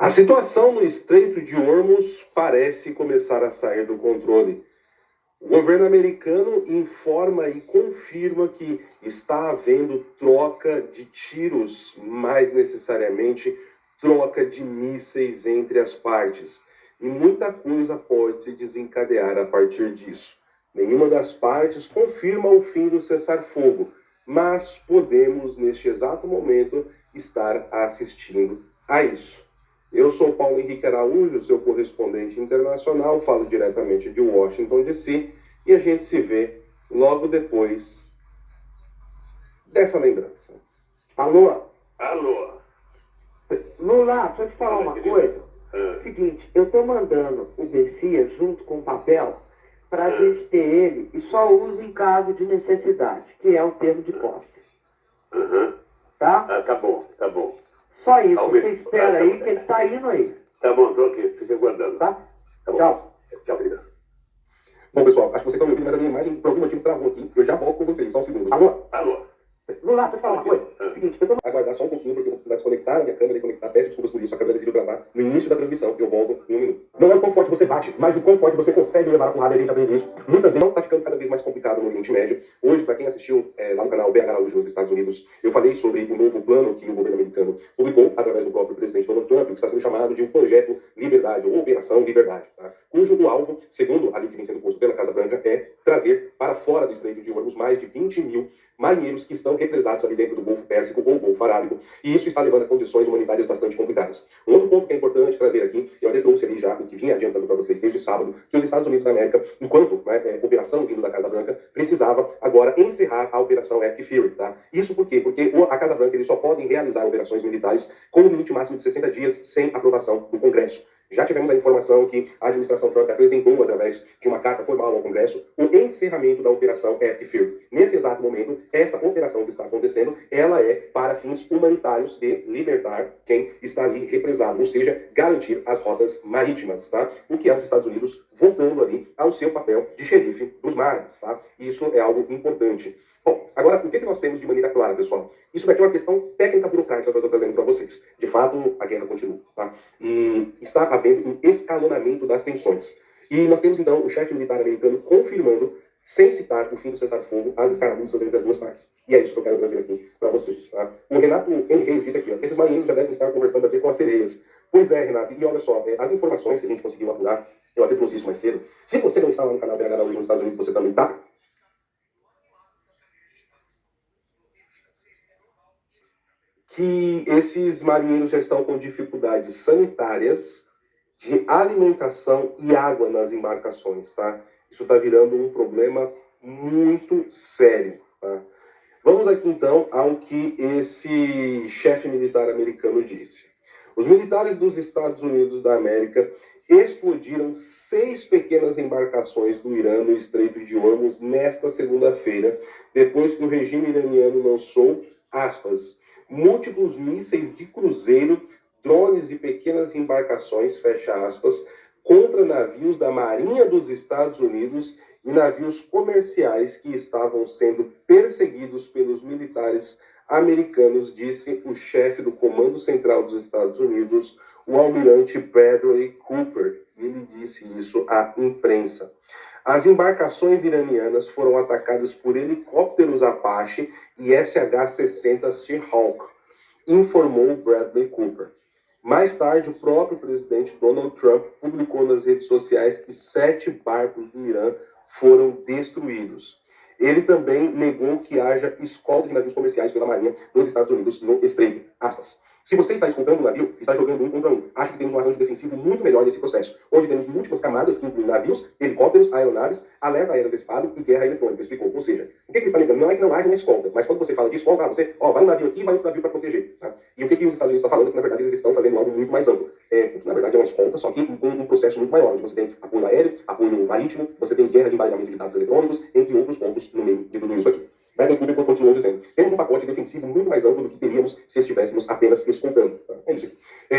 A situação no Estreito de Hormuz parece começar a sair do controle. O governo americano informa e confirma que está havendo troca de tiros, mais necessariamente troca de mísseis entre as partes. E muita coisa pode se desencadear a partir disso. Nenhuma das partes confirma o fim do cessar-fogo, mas podemos, neste exato momento, estar assistindo a isso. Eu sou Paulo Henrique Araújo, seu correspondente internacional, falo diretamente de Washington, D.C., e a gente se vê logo depois dessa lembrança. Alô? Alô? Lula, deixa eu te falar uma coisa. Seguinte, eu tô mandando o Messias junto com o papel pra gente ter ele e só uso em caso de necessidade, que é o termo de posse. Tá? Tá bom, tá bom. Só isso, você espera aí que ele tá indo aí. Tá bom, tô aqui, fica aguardando. Tá? Tá bom. Tchau. Tchau, obrigado. Bom, pessoal, acho que vocês estão me ouvindo, mas a minha imagem, por algum motivo, travou aqui. Eu já volto com vocês, só um segundo. Alô? Alô? Lula, deixa eu te falar uma coisa. Seguinte, eu tô... Aguardar só um pouquinho, porque eu vou precisar desconectar a minha câmera e conectar. Peço desculpas por isso, a câmera decidiu gravar no início da transmissão. Eu volto em um minuto. Não é o quão forte você bate, mas o quão forte você consegue levar a porrada, e a gente aprende isso. Muitas vezes não está ficando cada vez mais complicado no Oriente Médio. Hoje, para quem assistiu lá no canal BH Araújo nos Estados Unidos, eu falei sobre o novo plano que o governo americano publicou através do próprio presidente Donald Trump, que está sendo chamado de um projeto Liberdade, ou Operação Liberdade, tá? Cujo o alvo, segundo ali que vem sendo posto pela Casa Branca, é trazer para fora do Estreito de Hormuz mais de 20 mil marinheiros que estão represados ali dentro do Golfo Pérsico ou Golfo Arábico, e isso está levando a condições humanitárias bastante complicadas. Um outro ponto que é importante trazer aqui, eu até trouxe ali já o que vinha adiantando para vocês desde sábado, que os Estados Unidos da América, enquanto operação vindo da Casa Branca, precisava agora encerrar a operação Epic Fury, tá? Isso por quê? Porque a Casa Branca eles só podem realizar operações militares com um limite máximo de 60 dias sem aprovação do Congresso. Já tivemos a informação que a administração Trump apresentou, através de uma carta formal ao Congresso, o encerramento da operação Epic Fury. Nesse exato momento, essa operação que está acontecendo, ela é para fins humanitários de libertar quem está ali represado, ou seja, garantir as rotas marítimas, tá? O que é os Estados Unidos voltando ali ao seu papel de xerife dos mares, tá? Isso é algo importante. Bom, agora, o que nós temos de maneira clara, pessoal? Isso daqui é uma questão técnica burocrática que eu estou trazendo para vocês. De fato, a guerra continua, tá? E está havendo um escalonamento das tensões. E nós temos, então, o chefe militar americano confirmando, sem citar o fim do cessar-fogo, as escaramuças entre as duas partes. E é isso que eu quero trazer aqui para vocês, tá? O Renato N. Reis disse aqui, ó, esses marinheiros já devem estar conversando aqui com as sereias. Pois é, Renato, e olha só, as informações que a gente conseguiu apurar, eu até trouxe isso mais cedo. Se você não está lá no canal BH Araújo nos Estados Unidos, você também está. Que esses marinheiros já estão com dificuldades sanitárias, de alimentação e água nas embarcações, tá? Isso está virando um problema muito sério, tá? Vamos aqui, então, ao que esse chefe militar americano disse. Os militares dos Estados Unidos da América explodiram 6 pequenas embarcações do Irã no Estreito de Hormuz nesta segunda-feira, depois que o regime iraniano lançou, aspas, múltiplos mísseis de cruzeiro, drones e pequenas embarcações, fecha aspas, contra navios da Marinha dos Estados Unidos e navios comerciais que estavam sendo perseguidos pelos militares americanos, disse o chefe do Comando Central dos Estados Unidos, o almirante Bradley Cooper. Ele disse isso à imprensa. As embarcações iranianas foram atacadas por helicópteros Apache e SH-60 Seahawk, informou Bradley Cooper. Mais tarde, o próprio presidente Donald Trump publicou nas redes sociais que 7 barcos do Irã foram destruídos. Ele também negou que haja escolta de navios comerciais pela Marinha nos Estados Unidos no Estreito. Aspas. Se você está escoltando o navio, está jogando 1 contra 1. Acho que temos um arranjo defensivo muito melhor nesse processo. Hoje temos múltiplas camadas que incluem navios, helicópteros, aeronaves, alerta aéreo antecipado e guerra eletrônica, explicou. Ou seja, o que ele está negando? Não é que não haja uma escolta, mas quando você fala de escolta, você, vai um navio aqui e vai outro navio para proteger. Tá? E o que os Estados Unidos estão falando é que, na verdade, eles estão fazendo algo muito mais amplo. Que, na verdade, é uma escolta, só que um processo muito maior, onde você tem apoio aéreo, apoio marítimo, você tem guerra de embaralhamento de dados eletrônicos, entre outros pontos no meio de tudo isso aqui. Bradley Cooper continuou dizendo: temos um pacote defensivo muito mais amplo do que teríamos se estivéssemos apenas escoltando. Tá? É isso aqui.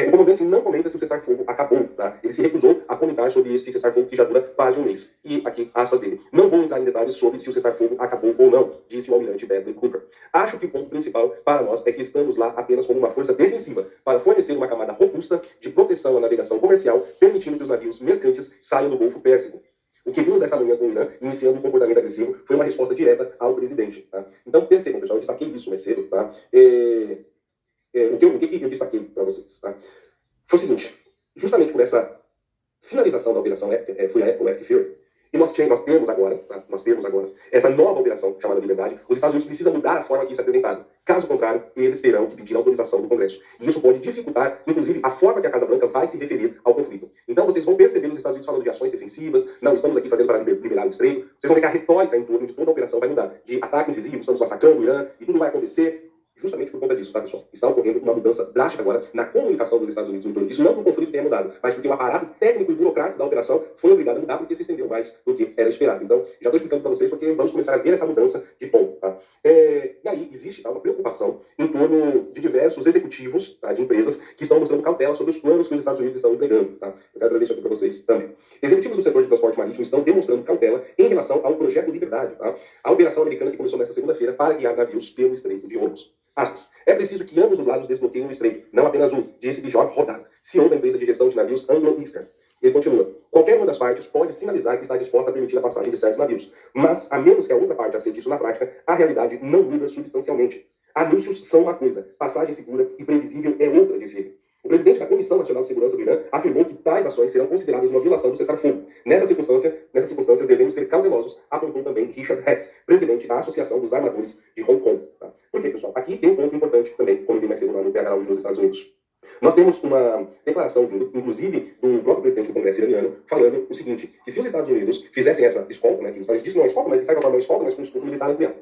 O comandante não comenta se o cessar-fogo acabou. Tá? Ele se recusou a comentar sobre esse cessar-fogo que já dura quase um mês. E aqui, aspas dele: não vou entrar em detalhes sobre se o cessar-fogo acabou ou não, disse o almirante Bradley Cooper. Acho que o ponto principal para nós é que estamos lá apenas como uma força defensiva para fornecer uma camada robusta de proteção à navegação comercial, permitindo que os navios mercantes saiam do Golfo Pérsico. O que vimos esta manhã com o Irã, iniciando um comportamento agressivo, foi uma resposta direta ao presidente. Tá? Então, percebam, pessoal, eu destaquei isso mais cedo. Tá? O que eu destaquei para vocês? Tá? Foi o seguinte: justamente por essa finalização da operação foi a Epic Fury, e nós temos agora essa nova operação chamada Liberdade. Os Estados Unidos precisam mudar a forma que isso é apresentado. Caso contrário, eles terão que pedir autorização do Congresso. E isso pode dificultar, inclusive, a forma que a Casa Branca vai se referir ao conflito. Então, vocês vão perceber os Estados Unidos falando de ações defensivas. Não, estamos aqui fazendo para liberar o estreito. Vocês vão ver que a retórica em torno de toda a operação vai mudar. De ataque incisivo, estamos massacrando o Irã, e tudo vai acontecer justamente por conta disso, tá, pessoal? Está ocorrendo uma mudança drástica agora na comunicação dos Estados Unidos em torno disso. Não que o conflito tenha mudado, mas porque o aparato técnico e burocrático da operação foi obrigado a mudar porque se estendeu mais do que era esperado. Então, já estou explicando para vocês porque vamos começar a ver essa mudança de tom, tá? E aí existe uma preocupação em torno de diversos executivos, tá, de empresas que estão mostrando cautela sobre os planos que os Estados Unidos estão empregando, tá? Eu quero trazer isso aqui para vocês também. Executivos do setor de transporte marítimo estão demonstrando cautela em relação ao projeto Liberdade, tá? A operação americana que começou nesta segunda-feira para guiar navios pelo Estreito de Hormuz. Aspas. É preciso que ambos os lados desbloqueiem o estreito, não apenas um, disse Bjorn Rodar, CEO da empresa de gestão de navios Anglo-Eastern. Ele continua: qualquer uma das partes pode sinalizar que está disposta a permitir a passagem de certos navios, mas, a menos que a outra parte aceite isso na prática, a realidade não muda substancialmente. Anúncios são uma coisa, passagem segura e previsível é outra, disse ele. O presidente da Comissão Nacional de Segurança do Irã afirmou que tais ações serão consideradas uma violação do cessar-fogo. Nessas circunstâncias devemos ser cautelosos, apontou também Richard Hetz, presidente da Associação dos Armadores de Hong Kong. Tá? Por quê, pessoal? Aqui tem um ponto importante também, como eu vi mais cedo lá no PH nos Estados Unidos. Nós temos uma declaração vindo, inclusive, do próprio presidente do Congresso iraniano, falando o seguinte: que se os Estados Unidos fizessem essa escolta, né, que os Estados Unidos não é escolta, mas de certa forma é escolta, mas com escudo militar nuclear,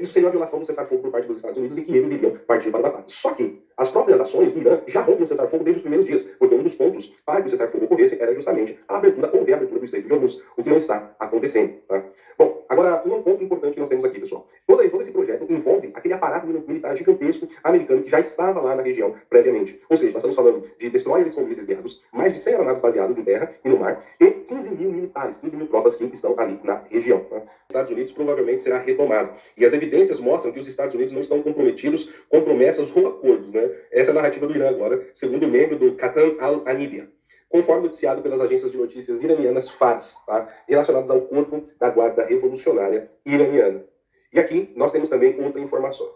isso seria uma violação do cessar-fogo por parte dos Estados Unidos e que eles iriam partir para o ataque. Só que as próprias ações do Irã já rompem o cessar-fogo desde os primeiros dias, porque um dos pontos para que o cessar-fogo ocorresse era justamente a abertura ou reabertura do Estreito de Hormuz, o que não está acontecendo. Tá? Bom, agora, um ponto importante que nós temos aqui, pessoal. Todo esse projeto envolve aquele aparato militar gigantesco americano que já estava lá na região previamente. Ou seja, nós estamos falando de destroyers com mísseis guiados, mais de 100 aeronaves baseadas em terra e no mar, e 15 mil militares, 15 mil tropas que estão ali na região. Tá? Os Estados Unidos provavelmente será retomado. E as evidências mostram que os Estados Unidos não estão comprometidos com promessas ou acordos, né? Essa é a narrativa do Irã agora, segundo membro do Katan al-Anibia, conforme noticiado pelas agências de notícias iranianas Fars, tá? Relacionadas ao corpo da Guarda Revolucionária Iraniana. E aqui nós temos também outra informação.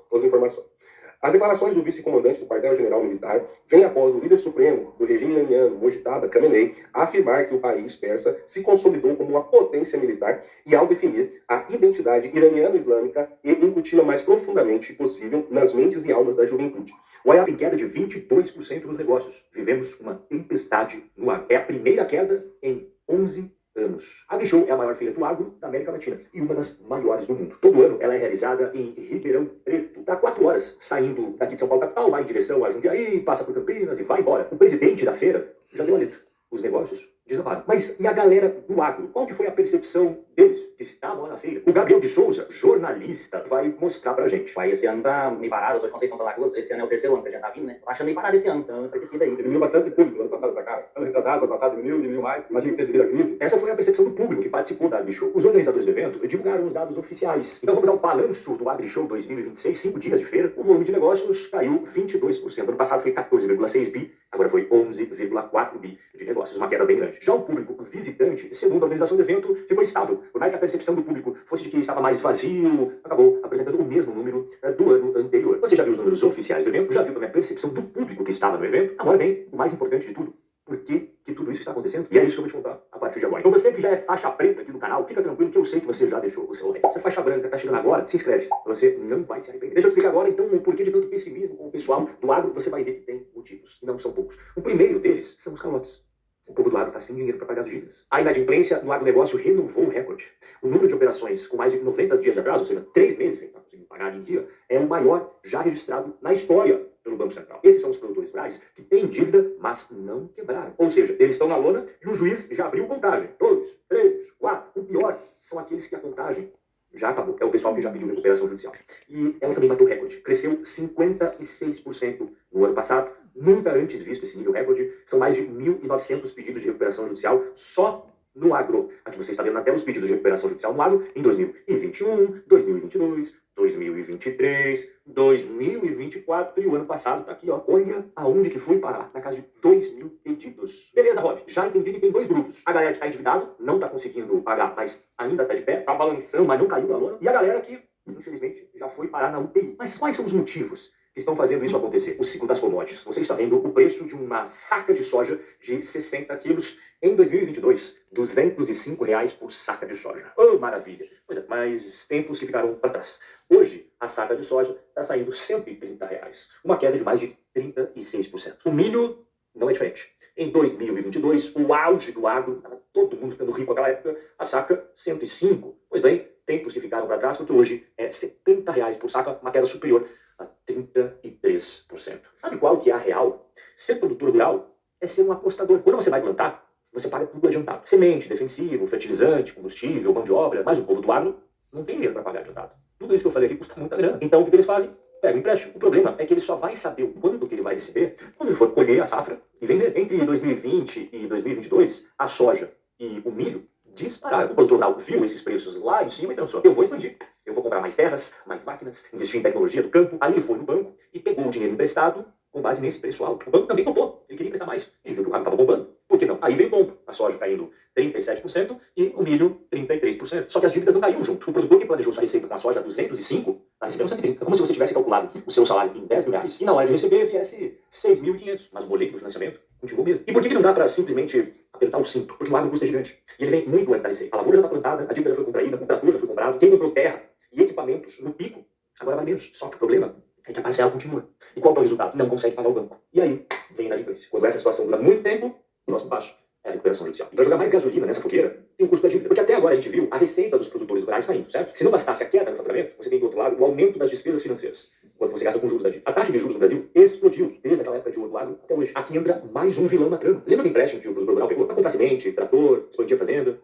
As declarações do vice-comandante do quartel-general militar vêm após o líder supremo do regime iraniano, Mojtaba Khamenei, afirmar que o país persa se consolidou como uma potência militar e ao definir a identidade iraniano-islâmica e incuti-la mais profundamente possível nas mentes e almas da juventude. O IAP em queda de 22% nos negócios. Vivemos uma tempestade no agro. É a primeira queda em 11 anos. A AgriShow é a maior feira do agro da América Latina e uma das maiores do mundo. Todo ano ela é realizada em Ribeirão Preto. Dá 4 horas, saindo daqui de São Paulo capital, vai em direção a Jundiaí, passa por Campinas e vai embora. O presidente da feira já deu a letra. Os negócios desabaram. Mas e a galera do agro? Qual que foi a percepção deles que estavam lá na feira? O Gabriel de Souza, jornalista, vai mostrar pra gente. Pai, esse ano tá meio parado, as Conceição Santa Cruz, esse ano é o terceiro ano que a gente tá vindo, né? Tô achando meio parado esse ano, então enfraquecido aí. Diminuiu bastante público do ano passado pra cá. Ano retrasado, ano passado diminuiu mais. Imagina que seja devido à crise. Essa foi a percepção do público que participou da AgriShow. Os organizadores do evento divulgaram os dados oficiais. Então vamos ao balanço do AgriShow 2026, 5 dias de feira. O volume de negócios caiu 22%. Ano passado foi 14,6 bi, agora foi 11,4 bi de negócios, uma queda bem grande. Já o público visitante, segundo a organização do evento, ficou estável. Por mais que a percepção do público fosse de que estava mais vazio, acabou apresentando o mesmo número do ano anterior. Você já viu os números oficiais do evento? Já viu também a percepção do público que estava no evento? Agora vem o mais importante de tudo. Por que tudo isso está acontecendo? E é isso que eu vou te contar a partir de agora. Então você que já é faixa preta aqui do canal, fica tranquilo que eu sei que você já deixou o seu like. Se é faixa branca, tá chegando agora, se inscreve. Você não vai se arrepender. Deixa eu explicar agora, então, o porquê de tanto pessimismo com o pessoal do agro. Você vai ver que tem motivos. E não são poucos. O primeiro deles são os calotes. O povo do agro está sem dinheiro para pagar as dívidas. A inadimplência do agronegócio renovou o recorde. O número de operações com mais de 90 dias de atraso, ou seja, 3 meses sem estar conseguindo pagar em dia, é o maior já registrado na história pelo Banco Central. Esses são os produtores rurais que têm dívida, mas não quebraram. Ou seja, eles estão na lona e o juiz já abriu contagem. 2, 3, 4. O pior são aqueles que a contagem já acabou. É o pessoal que já pediu recuperação judicial. E ela também bateu recorde. Cresceu 56% no ano passado. Nunca antes visto esse nível recorde. São mais de 1.900 pedidos de recuperação judicial só no agro. Aqui você está vendo na tela os pedidos de recuperação judicial no agro em 2021, 2022, 2023, 2024 e o ano passado tá aqui, ó. Olha aonde que foi parar. Na casa de 2.000 pedidos. Beleza, Rob. Já entendi que tem dois grupos. A galera que tá endividado, não tá conseguindo pagar, mas ainda tá de pé, tá balançando, mas não caiu da lona. E a galera que, infelizmente, já foi parar na UTI. Mas quais são os motivos que estão fazendo isso acontecer? O ciclo das commodities. Você está vendo o preço de uma saca de soja de 60 quilos em 2022. R$205 por saca de soja. Oh, maravilha. Pois é, mas tempos que ficaram para trás. Hoje, a saca de soja está saindo R$130. Uma queda de mais de 36%. O milho não é diferente. Em 2022, o auge do agro, estava todo mundo ficando rico naquela época, a saca 105. Pois bem, tempos que ficaram para trás, porque hoje é R$70 por saca, uma queda superior a 33%. Sabe qual que é a real? Ser produtor rural é ser um apostador. Quando você vai plantar, você paga tudo adiantado. Semente, defensivo, fertilizante, combustível, mão de obra. Mas o povo do agro não tem dinheiro para pagar adiantado. Tudo isso que eu falei aqui custa muita grana. Então o que eles fazem? Pega o empréstimo. O problema é que ele só vai saber o quanto que ele vai receber quando ele for colher a safra e vender. Entre 2020 e 2022, a soja e o milho dispararam. O produtor rural viu esses preços lá em cima e pensou, eu vou expandir. Eu vou comprar mais terras, mais máquinas, investir em tecnologia do campo. Aí ele foi no banco e pegou o dinheiro emprestado com base nesse preço alto. O banco também topou. Ele queria emprestar mais. Ele viu que o agro estava bombando. Por que não? Aí veio bomba. A soja caindo 37% e o milho 33%. Só que as dívidas não caíram junto. O produtor que planejou sua receita com a soja a 205, está recebendo 130. É como se você tivesse calculado o seu salário em R$10.000 e na hora de receber viesse 6.500. Mas o boleto do financiamento continuou mesmo. E por que não dá para simplesmente apertar o cinto? Porque o agro custa gigante. E ele vem muito antes da receita. A lavoura já está plantada, a dívida já foi contraída, o trator já foi comprado, quem comprou terra e equipamentos no pico, agora vai menos. Só que o problema é que a parcela continua. E qual é o resultado? Não consegue pagar o banco. E aí vem a inadimplência. Quando essa situação dura muito tempo, o próximo passo é a recuperação judicial. E para jogar mais gasolina nessa fogueira, tem o custo da dívida. Porque até agora a gente viu a receita dos produtores rurais caindo, certo? Se não bastasse a queda no faturamento, você tem do outro lado o aumento das despesas financeiras. Quando você gasta com juros da dívida. A taxa de juros no Brasil explodiu desde aquela época de ouro do agro até hoje. Aqui entra mais um vilão na trama. Lembra do empréstimo que o produtor rural pegou para comprar semente, trator, expandir a fazenda?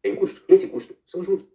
Tem um custo. Esse custo são juros.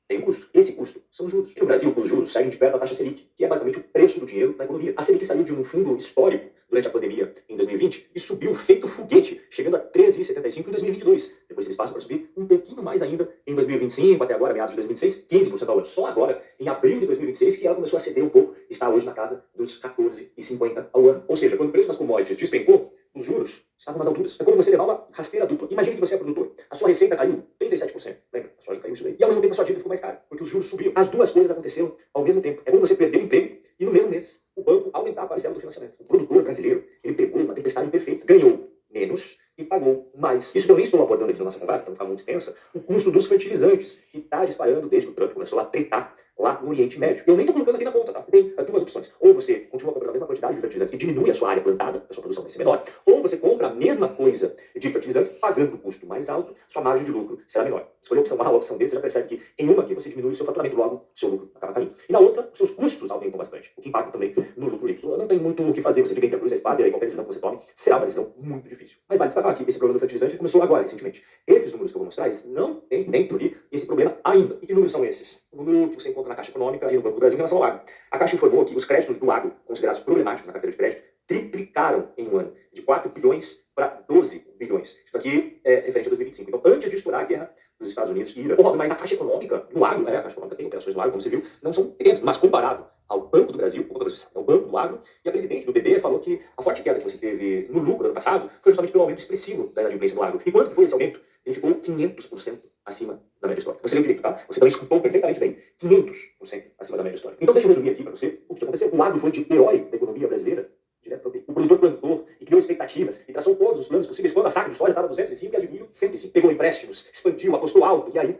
Tem um custo. Esse custo são juros. E no Brasil, os juros seguem de perto a taxa Selic, que é basicamente o preço do dinheiro da economia. A Selic saiu de um fundo histórico durante a pandemia em 2020 e subiu feito foguete, chegando a 13,75 em 2022. Depois eles passam para subir um pouquinho mais ainda em 2025, até agora, meados de 2026, 15% ao ano. Só agora, em abril de 2026, que ela começou a ceder um pouco, está hoje na casa dos 14,50 ao ano. Ou seja, quando o preço das commodities despencou, os juros estavam nas alturas. É como você levar uma rasteira dupla. Imagine que você é produtor. A sua receita caiu 37%. Lembra? A soja caiu isso daí. E ao mesmo tempo a sua dívida ficou mais cara, porque os juros subiram. As duas coisas aconteceram ao mesmo tempo. É como você perder o emprego e no mesmo mês o banco aumentar a parcela do financiamento. O produtor brasileiro, ele pegou uma tempestade perfeita. Ganhou menos e pagou mais. Isso que eu nem estou abordando aqui na nossa conversa, então fica muito extensa. O custo dos fertilizantes, que está disparando desde que o Trump começou a tretar lá no Oriente Médio. Eu nem estou colocando aqui na conta, tá? Tem duas opções. Ou você continua comprando a mesma quantidade de fertilizantes e diminui a sua área plantada, a sua produção vai ser menor. Ou você compra a mesma coisa de fertilizantes, pagando o custo mais alto, sua margem de lucro será menor. Escolher a opção A ou a opção B, você já percebe que em uma aqui você diminui o seu faturamento, logo o seu lucro acaba caindo. E na outra, os seus custos aumentam bastante, o que impacta também no lucro líquido. Não tem muito o que fazer, você fica entre a cruz e a espada, e aí qualquer decisão que você tome será uma decisão muito difícil. Mas vale destacar aqui, esse problema do fertilizante começou agora, recentemente. Esses números que eu vou mostrar, eles não têm dentro ali esse problema ainda. E que números são esses? O número que você encontra na Caixa Econômica e no Banco do Brasil em relação ao agro. A Caixa informou que os créditos do agro, considerados problemáticos na carteira de crédito, triplicaram em um ano, de 4 bilhões para 12 bilhões. Isso aqui é referente a 2025. Então, antes de estourar a guerra dos Estados Unidos e Irã. Mas a Caixa Econômica no agro, a Caixa Econômica tem operações no agro, como você viu, não são pequenas, mas comparado ao Banco do Brasil, é o Banco do Agro, e a presidente do BB falou que a forte queda que você teve no lucro ano passado foi justamente pelo aumento expressivo da inadimplência do agro. E quanto que foi esse aumento? Ele ficou 500% acima da média histórica. Você leu direito, tá? Você também escutou perfeitamente bem. 500% acima da média histórica. Então deixa eu resumir aqui para você o que aconteceu. O agro foi de herói da economia brasileira direto para o B. O produtor plantou e criou expectativas e traçou todos os planos possíveis. Quando a saca de soja estava 205 e a de milho 105. Pegou empréstimos, expandiu, apostou alto e aí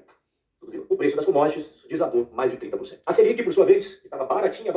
o preço das commodities desabou mais de 30%. A Selic, por sua vez, que estava baratinha,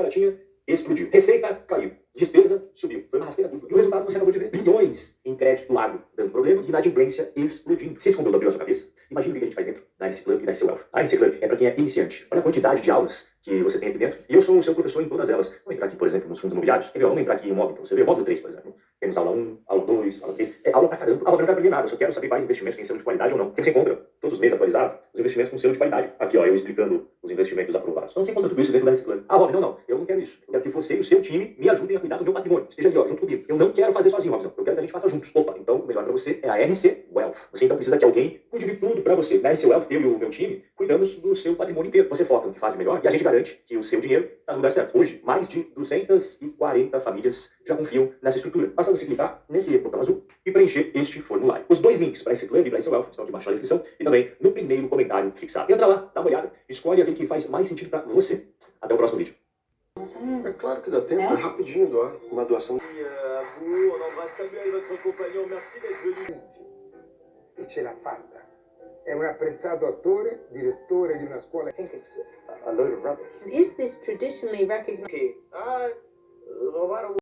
explodiu. Receita caiu. Despesa subiu. Foi uma rasteira dupla. E o resultado você acabou de ver. Bilhões em crédito do agro dando problema e inadimplência explodindo. Se esse conteúdo abriu a sua cabeça, imagina o que a gente faz dentro da RC Club e da RC Wealth. A RC Club é para quem é iniciante. Olha a quantidade de aulas que você tem aqui dentro. E eu sou o seu professor em todas elas. Vamos entrar aqui, por exemplo, nos fundos imobiliários. Quer ver? Vamos entrar aqui em módulo para você ver. Módulo 3, por exemplo. Temos aula 1, aula 2, 2, aula 3. É aula pra caramba. Ah, Rob, eu não quero aprender nada, eu só quero saber quais investimentos têm selo de qualidade ou não. Porque você encontra, todos os meses atualizado, os investimentos com selo de qualidade. Aqui, ó, eu explicando os investimentos aprovados. Então você encontra tudo isso dentro da Reciclane. Ah, Rob, não, eu não quero isso. Eu quero que você e o seu time me ajudem a cuidar do meu patrimônio. Esteja aqui, ó, junto comigo. Eu não quero fazer sozinho, Robson. Eu quero que a gente faça juntos. Opa, então o melhor pra você é a RC Wealth. Você então precisa que alguém cuide de tudo pra você. Na RC Wealth, eu e o meu time cuidamos do seu patrimônio inteiro. Você foca no que faz de melhor e a gente garante que o seu dinheiro está no lugar certo. Hoje, mais de 240 famílias já confiam nessa estrutura. Basta você clicar nesse botão azul e preencher este formulário. Os dois links para esse plano e para esse Wealth estão aqui embaixo na descrição e também no primeiro comentário fixado. Entra lá, dá uma olhada, escolhe aquele que faz mais sentido para você. Até o próximo vídeo. É claro que dá tempo, é rapidinho doar. Uma doação. E ce l'ha fatta. È un apprezzato attore, direttore di una scuola. I think it's a load of rubbish. Is this traditionally recognized?